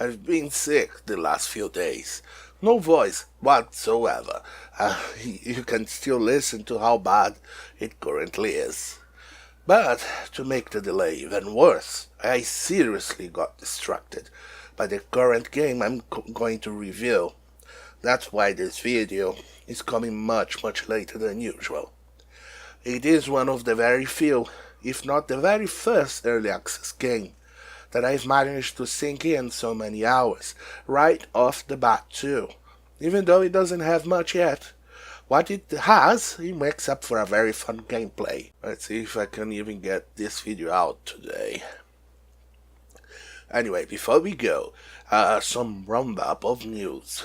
I've been sick the last few days. No voice whatsoever. You can still listen to how bad it currently is. But to make the delay even worse, I seriously got distracted by the current game I'm going to review. That's why this video is coming much later than usual. It is one of the very few, if not the very first early access game that I've managed to sink in so many hours, right off the bat too, even though it doesn't have much yet. What it has, it makes up for a very fun gameplay. Let's see if I can even get this video out today. Anyway, before we go, some roundup of news.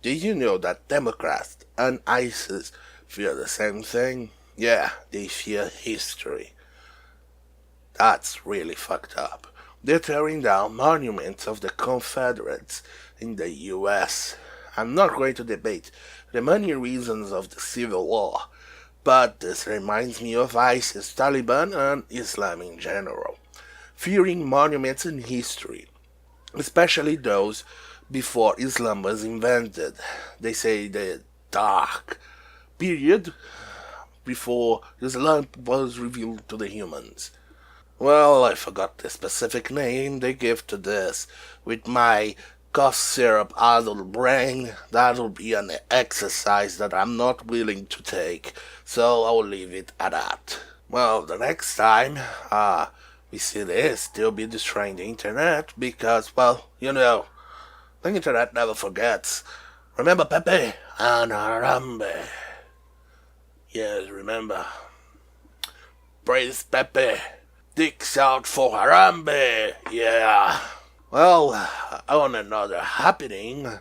Did you know that Democrats and ISIS fear the same thing? Yeah, they fear history. That's really fucked up. They're tearing down monuments of the Confederates in the US. I'm not going to debate the many reasons of the Civil War, but this reminds me of ISIS, Taliban, and Islam in general, fearing monuments in history, especially those before Islam was invented. They say the dark period before Islam was revealed to the humans. Well, I forgot the specific name they give to this. With my cough syrup addled brain, that'll be an exercise that I'm not willing to take, so I'll leave it at that. Well, the next time we see this, they'll be destroying the internet because, well, the internet never forgets. Remember Pepe and Harambe? Yes, remember. Praise Pepe. Dicks out for Harambe, yeah. Well, on another happening,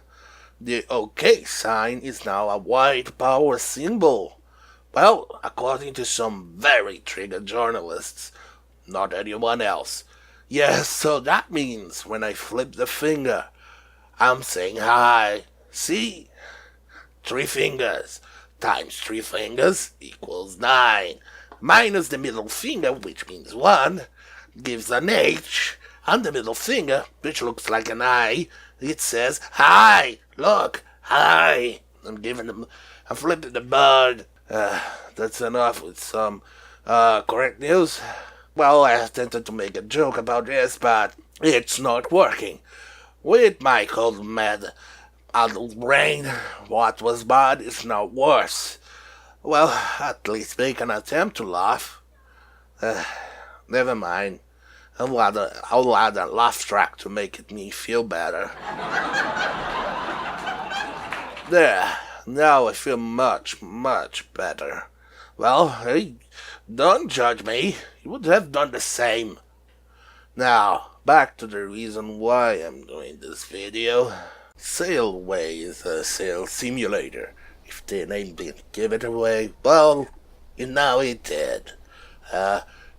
the OK sign is now a white power symbol. Well, according to some very triggered journalists, not anyone else. Yes, so that means when I flip the finger, I'm saying hi. See? 3 fingers times 3 fingers equals 9. Minus the middle finger, which means 1, gives an H, and the middle finger, which looks like an I, it says, hi, look, hi. I'm flipping the bird. That's enough with some correct news. Well, I attempted to make a joke about this, but it's not working. With my cold mad adult brain, what was bad is now worse. Well, at least make an attempt to laugh. Never mind. I'll add a laugh track to make me feel better. There, now I feel much better. Well, hey, don't judge me. You would have done the same. Now, back to the reason why I'm doing this video. Sailaway is a sail simulator. If the name didn't give it away, well, now it did.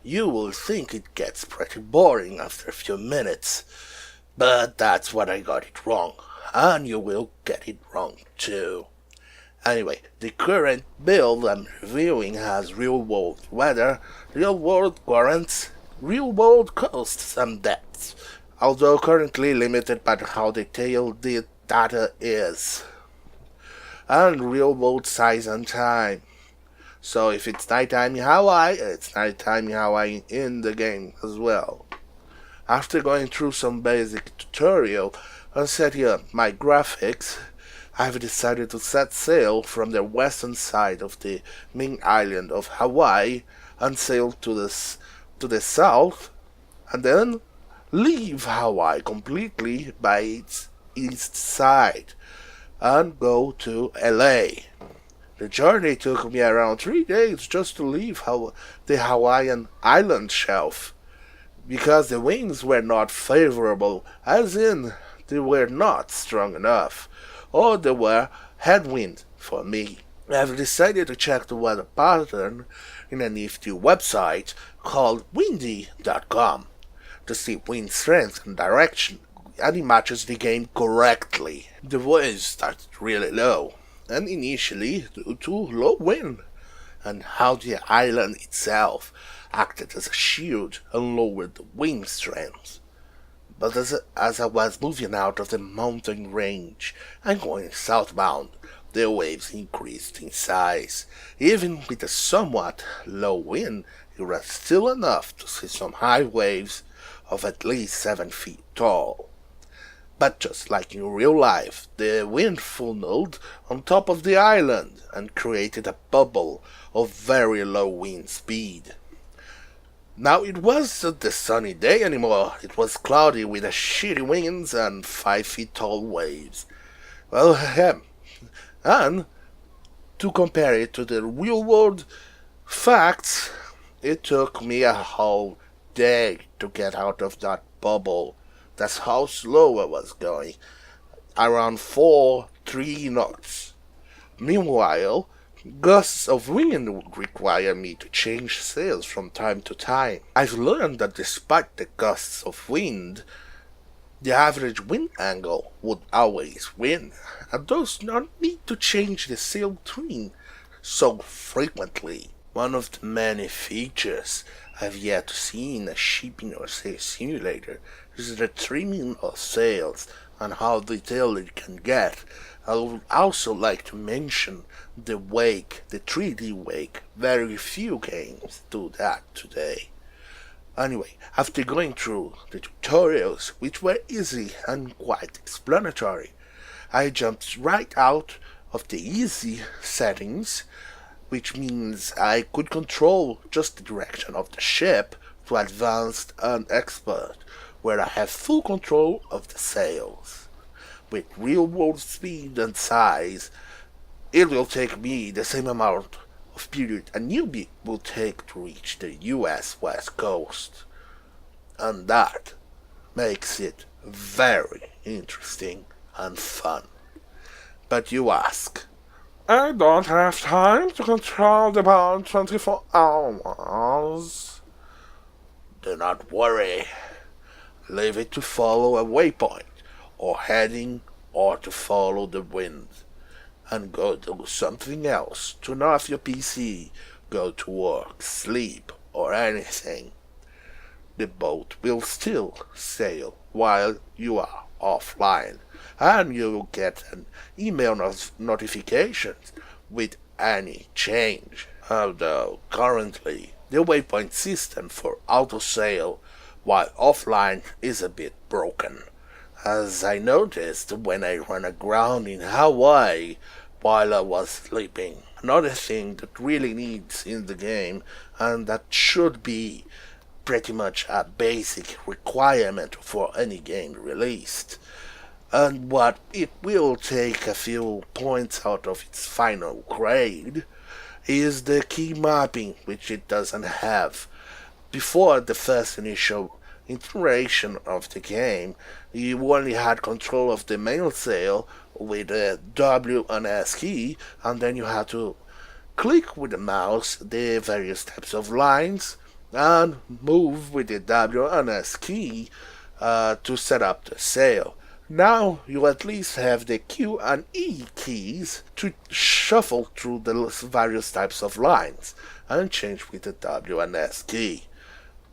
You will think it gets pretty boring after a few minutes, but that's what I got it wrong, and you will get it wrong too. Anyway, the current build I'm reviewing has real-world weather, real-world currents, real-world coasts and depths, although currently limited by how detailed the data is, and real-world size and time. So if it's nighttime in Hawaii, it's nighttime in Hawaii in the game as well. After going through some basic tutorial and setting up my graphics, I've decided to set sail from the western side of the main island of Hawaii and sail to the south, and then leave Hawaii completely by its east side and go to LA. The journey took me around 3 days just to leave the Hawaiian island shelf, because the winds were not favorable, as in they were not strong enough, or they were headwind for me. I've decided to check the weather pattern in a nifty website called windy.com to see wind strength and direction, and it matches the game correctly. The waves started really low, and initially due to low wind, and how the island itself acted as a shield and lowered the wind strength. But as I was moving out of the mountain range and going southbound, the waves increased in size. Even with a somewhat low wind, it was still enough to see some high waves of at least 7 feet tall. But just like in real life, the wind funneled on top of the island and created a bubble of very low wind speed. Now it wasn't a sunny day anymore, it was cloudy with a shitty winds and 5 feet tall waves. Well, and to compare it to the real world facts, it took me a whole day to get out of that bubble. That's how slow I was going, around 3 knots. Meanwhile, gusts of wind would require me to change sails from time to time. I've learned that despite the gusts of wind, the average wind angle would always win, and does not need to change the sail trim so frequently. One of the many features I've yet to see in a shipping or sail simulator is the trimming of sails and how detailed it can get. I would also like to mention the wake, the 3D wake. Very few games do that today. Anyway, after going through the tutorials, which were easy and quite explanatory, I jumped right out of the easy settings, which means I could control just the direction of the ship, to advanced and expert, where I have full control of the sails. With real world speed and size, it will take me the same amount of period a newbie will take to reach the US West Coast. And that makes it very interesting and fun. But you ask, I don't have time to control the boat 24 hours. Do not worry. Leave it to follow a waypoint or heading, or to follow the wind. And go do something else. Turn off your PC, go to work, sleep, or anything. The boat will still sail while you are offline, and you will get an email notification with any change. Although currently the waypoint system for auto sail while offline is a bit broken, as I noticed when I ran aground in Hawaii while I was sleeping. Another thing that really needs in the game, and that should be pretty much a basic requirement for any game released, and what it will take a few points out of its final grade, is the key mapping, which it doesn't have. Before the first initial iteration of the game, you only had control of the mainsail with the W and S key, and then you had to click with the mouse the various types of lines and move with the W and S key to set up the sail. Now you at least have the Q and E keys to shuffle through the various types of lines and change with the W and S key.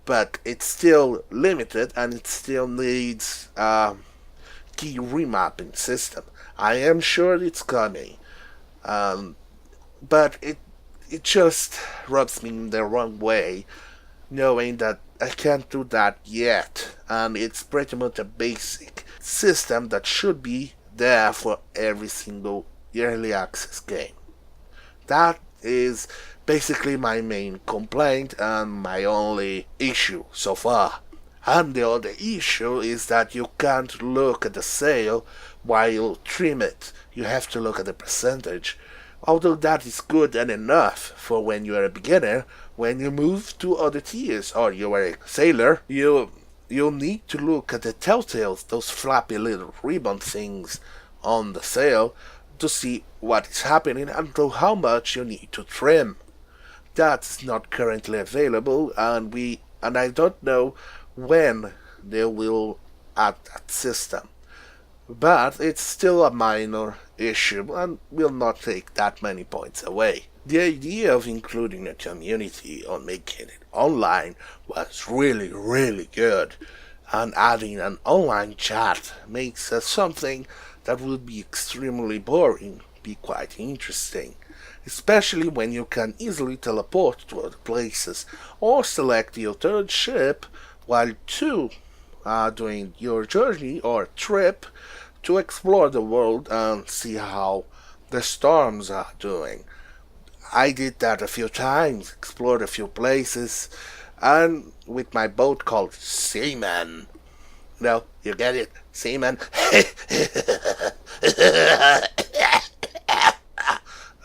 But it's still limited, and it still needs a key remapping system. I am sure it's coming, but it just rubs me in the wrong way, knowing that I can't do that yet, and it's pretty much a basic system that should be there for every single early access game. That is basically my main complaint and my only issue so far. And the other issue is that you can't look at the sail while you trim it. You have to look at the percentage. Although that is good and enough for when you are a beginner, when you move to other tiers or you are a sailor, you'll need to look at the telltales, those flappy little ribbon things on the sail, to see what is happening and to how much you need to trim. That's not currently available, and I don't know when they will add that system. But it's still a minor issue and will not take that many points away. The idea of including a community or making it online was really, really good, and adding an online chat makes something that would be extremely boring be quite interesting, especially when you can easily teleport to other places or select your third ship while two are doing your journey or trip to explore the world and see how the storms are doing. I did that a few times, explored a few places, and with my boat called Seaman. No, you get it? Seaman.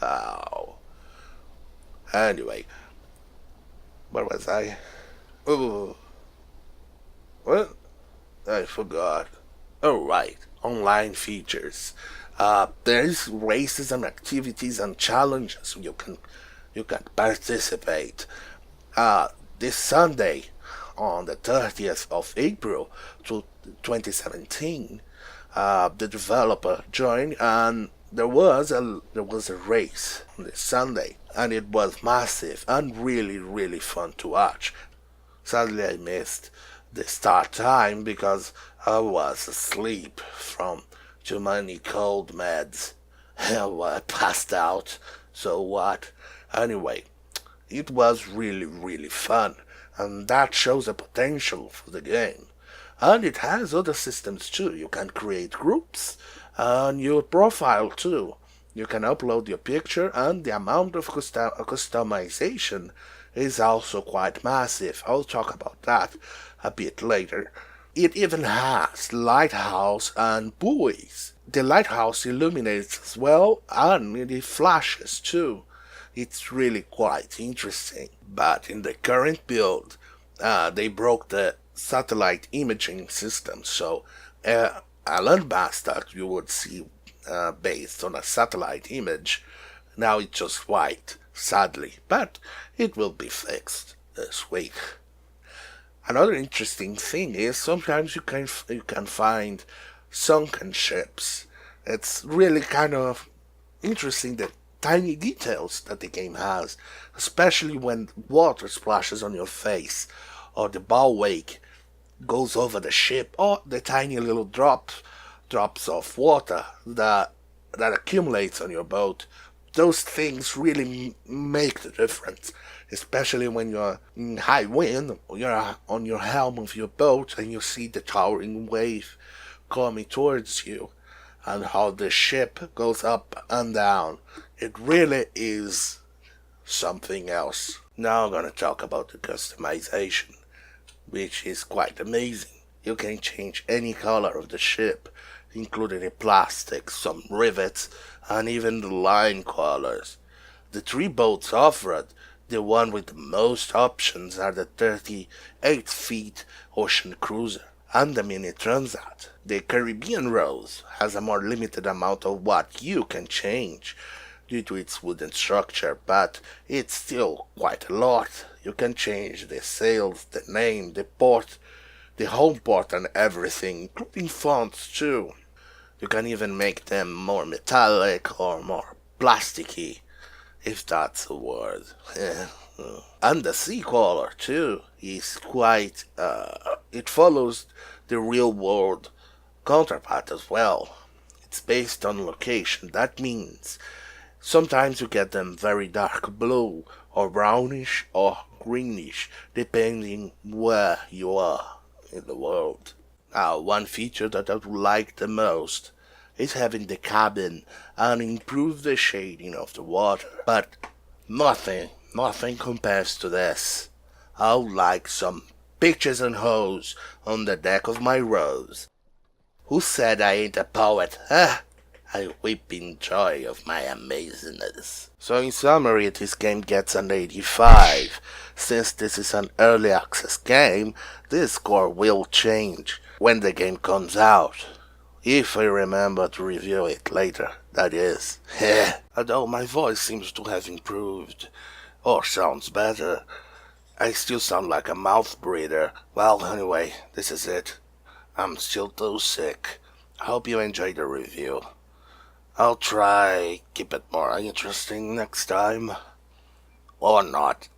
Oh. Anyway, where was I? Oh, what? I forgot. Oh, right. Online features. There's races and activities and challenges you can participate. Uh, this Sunday, on the 30th of April to 2017, the developer joined, and there was a race on this Sunday, and it was massive and really really fun to watch. Sadly, I missed the start time because I was asleep from too many cold meds. I passed out. So what? Anyway, it was really, really fun, and that shows the potential for the game. And it has other systems too. You can create groups and your profile too. You can upload your picture, and the amount of customization is also quite massive. I'll talk about that a bit later. It even has lighthouse and buoys. The lighthouse illuminates as well, and it flashes too. It's really quite interesting. But in the current build, they broke the satellite imaging system, so a landmass that you would see based on a satellite image, now it's just white, sadly, but it will be fixed this week. Another interesting thing is sometimes you can find sunken ships. It's really kind of interesting, the tiny details that the game has, especially when water splashes on your face, or the bow wake goes over the ship, or the tiny little drops of water that accumulates on your boat. Those things really make the difference, especially when you're in high wind, or you're on your helm of your boat and you see the towering wave coming towards you, and how the ship goes up and down. It really is something else. Now I'm gonna talk about the customization, which is quite amazing. You can change any color of the ship, including the plastic, some rivets, and even the line colors. The three boats offered, the one with the most options are the 38 feet Ocean Cruiser and the Mini Transat. The Caribbean Rose has a more limited amount of what you can change due to its wooden structure, but it's still quite a lot. You can change the sails, the name, the port, the home port, and everything, including fonts too. You can even make them more metallic or more plasticky, if that's a word. And the sea color too is quite, it follows the real world counterpart as well. It's based on location. That means sometimes you get them very dark blue or brownish or greenish, depending where you are in the world. Now, one feature that I would like the most is having the cabin and improve the shading of the water. But nothing compares to this. I would like some pictures and hoes on the deck of my Rose. Who said I ain't a poet, huh? I weep in joy of my amazingness. So in summary, this game gets an 85. Since this is an early access game, this score will change when the game comes out. If I remember to review it later, that is. Although my voice seems to have improved, or sounds better, I still sound like a mouth breather. Well, anyway, this is it. I'm still too sick. I hope you enjoyed the review. I'll try keep it more interesting next time. Or not.